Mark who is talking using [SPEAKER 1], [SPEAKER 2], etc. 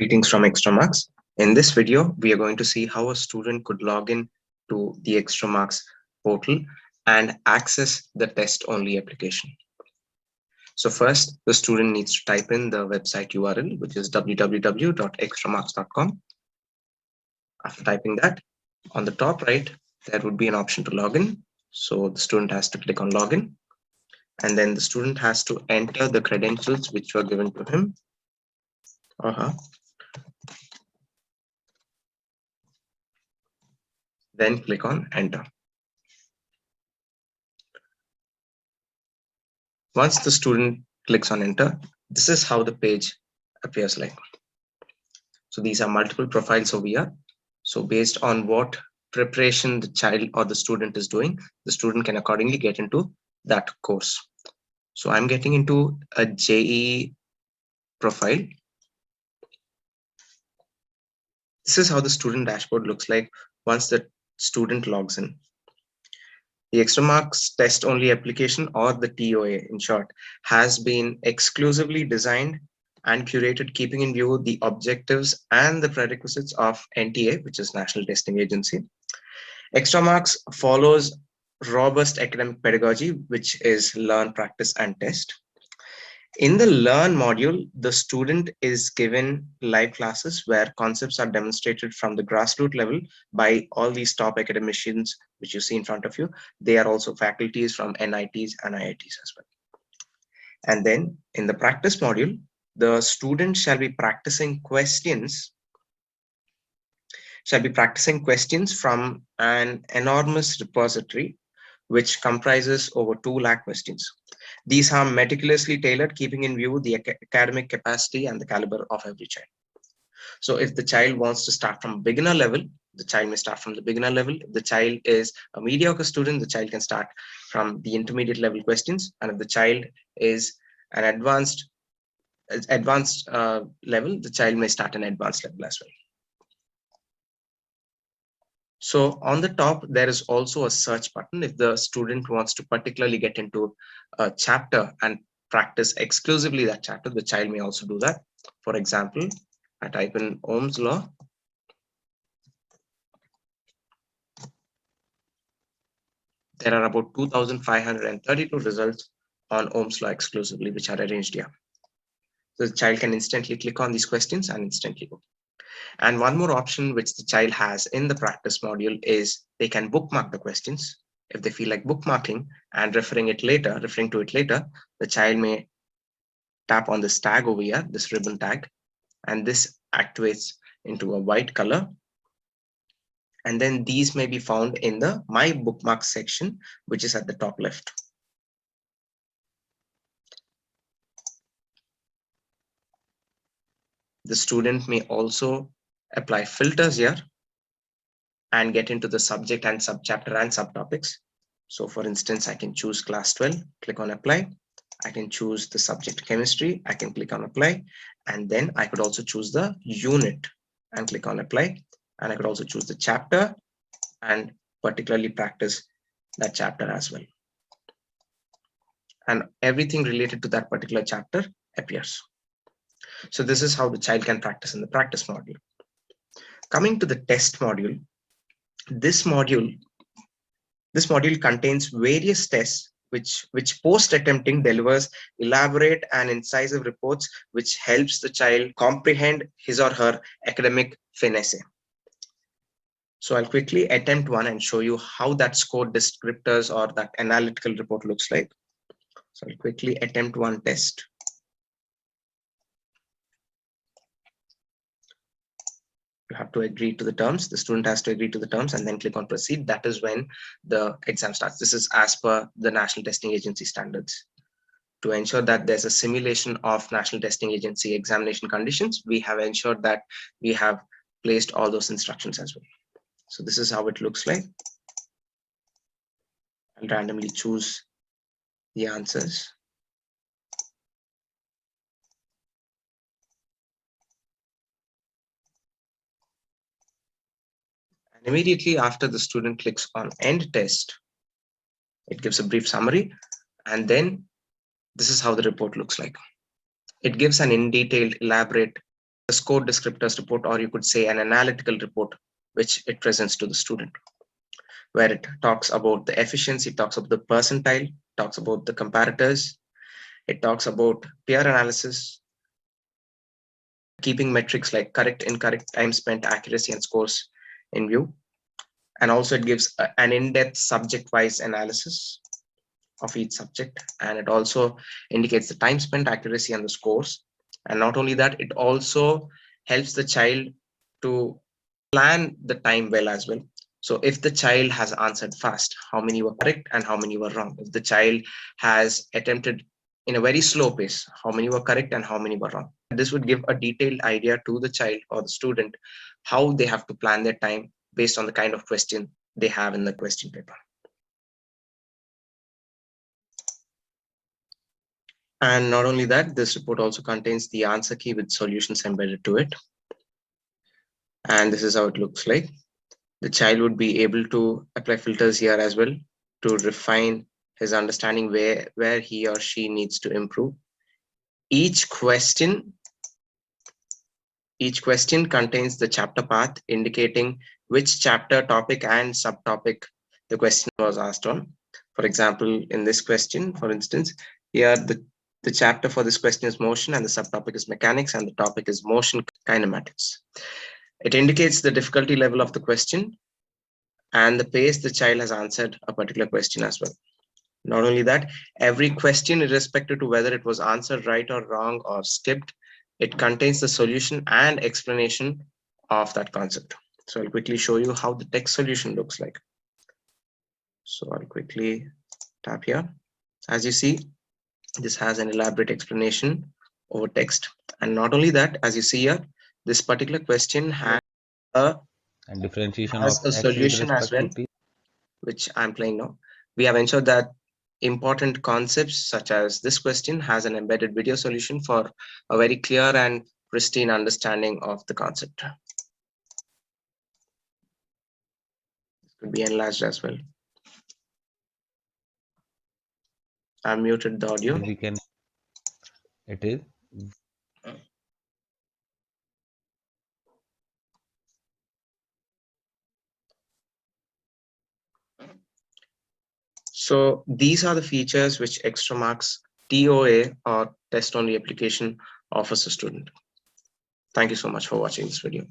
[SPEAKER 1] Greetings from Extra Marks. In this video, we are going to see how a student could log in to the Extra Marks portal and access the test-only application. So first, the student needs to type in the website URL, which is www.extramarks.com. After typing that, on the top right, there would be an option to log in. So the student has to click on login, and then the student has to enter the credentials which were given to him or her. Then click on enter. Once the student clicks on enter, this is how the page appears like. So these are multiple profiles over here. So based on what preparation the child or the student is doing, the student can accordingly get into that course. So I'm getting into a JEE profile. This is how the student dashboard looks like once the student logs in. The Extra Marks test only application, or the TOA in short, has been exclusively designed and curated keeping in view the objectives and the prerequisites of NTA, which is National Testing Agency. Extra Marks follows robust academic pedagogy, which is learn, practice, and test. In the learn module, the student is given live classes where concepts are demonstrated from the grassroots level by all these top academicians which you see in front of you. They are also faculties from NITs and IITs as well. And then in the practice module, the student shall be practicing questions from an enormous repository which comprises over 2 lakh questions. These are meticulously tailored, keeping in view the academic capacity and the caliber of every child. So if the child wants to start from beginner level, the child may start from the beginner level. If the child is a mediocre student, the child can start from the intermediate level questions. And if the child is an advanced level, the child may start an advanced level as well. So on the top, there is also a search button. If the student wants to particularly get into a chapter and practice exclusively that chapter, the child may also do that. For example, I type in Ohm's law. There are about 2,532 results on Ohm's law exclusively, which are arranged here. So the child can instantly click on these questions and instantly go. And one more option which the child has in the practice module is they can bookmark the questions. If they feel like bookmarking and referring to it later, the child may tap on this tag over here, this ribbon tag, and this activates into a white color. And then these may be found in the My Bookmarks section, which is at the top left. The student may also apply filters here and get into the subject and subchapter and subtopics. So for instance, I can choose class 12, click on apply. I can choose the subject chemistry, I can click on apply. And then I could also choose the unit and click on apply. And I could also choose the chapter and particularly practice that chapter as well. And everything related to that particular chapter appears. So this is how the child can practice in the practice module. Coming to the test module, this module contains various tests which post attempting delivers elaborate and incisive reports which helps the child comprehend his or her academic finesse. So I'll quickly attempt one and show you how that score descriptors or that analytical report looks like. So I'll quickly attempt one test. You have to agree to the terms. The student has to agree to the terms and then click on proceed. That is when the exam starts. This is as per the National Testing Agency standards. To ensure that there's a simulation of National Testing Agency examination conditions, we have ensured that we have placed all those instructions as well. So this is how it looks like. I'll randomly choose the answers. And immediately after the student clicks on end test, it gives a brief summary, and then this is how the report looks like. It gives an in detailed, elaborate a score descriptors report, or you could say an analytical report, which it presents to the student, where it talks about the efficiency, talks about the percentile, talks about the comparators, it talks about peer analysis, keeping metrics like correct, incorrect, time spent, accuracy, and scores in view. And also it gives an in-depth subject-wise analysis of each subject, and it also indicates the time spent, accuracy, and the scores. And not only that, it also helps the child to plan the time well as well. So if the child has answered fast, how many were correct and how many were wrong? If the child has attempted in a very slow pace, how many were correct and how many were wrong? This would give a detailed idea to the child or the student how they have to plan their time based on the kind of question they have in the question paper. And not only that, this report also contains the answer key with solutions embedded to it. And this is how it looks like. The child would be able to apply filters here as well to refine his understanding where he or she needs to improve. Each question contains the chapter path indicating which chapter, topic, and subtopic the question was asked on. For example, in this question, for instance, here the chapter for this question is motion and the subtopic is mechanics and the topic is motion kinematics. It indicates the difficulty level of the question and the pace the child has answered a particular question as well. Not only that, every question, irrespective to whether it was answered right or wrong or skipped, it contains the solution and explanation of that concept. So I'll quickly show you how the text solution looks like. So I'll quickly tap here. As you see, this has an elaborate explanation over text. And not only that, as you see here, this particular question has a
[SPEAKER 2] differentiation of x with
[SPEAKER 1] solution as
[SPEAKER 2] respect
[SPEAKER 1] well,
[SPEAKER 2] to t.
[SPEAKER 1] which I'm playing now. We have ensured that important concepts such as this question has an embedded video solution for a very clear and pristine understanding of the concept. This could be enlarged as well. I muted the audio.
[SPEAKER 2] We can, it is
[SPEAKER 1] So these are the features which extra marks TOA or test only application offers a student. Thank you so much for watching this video.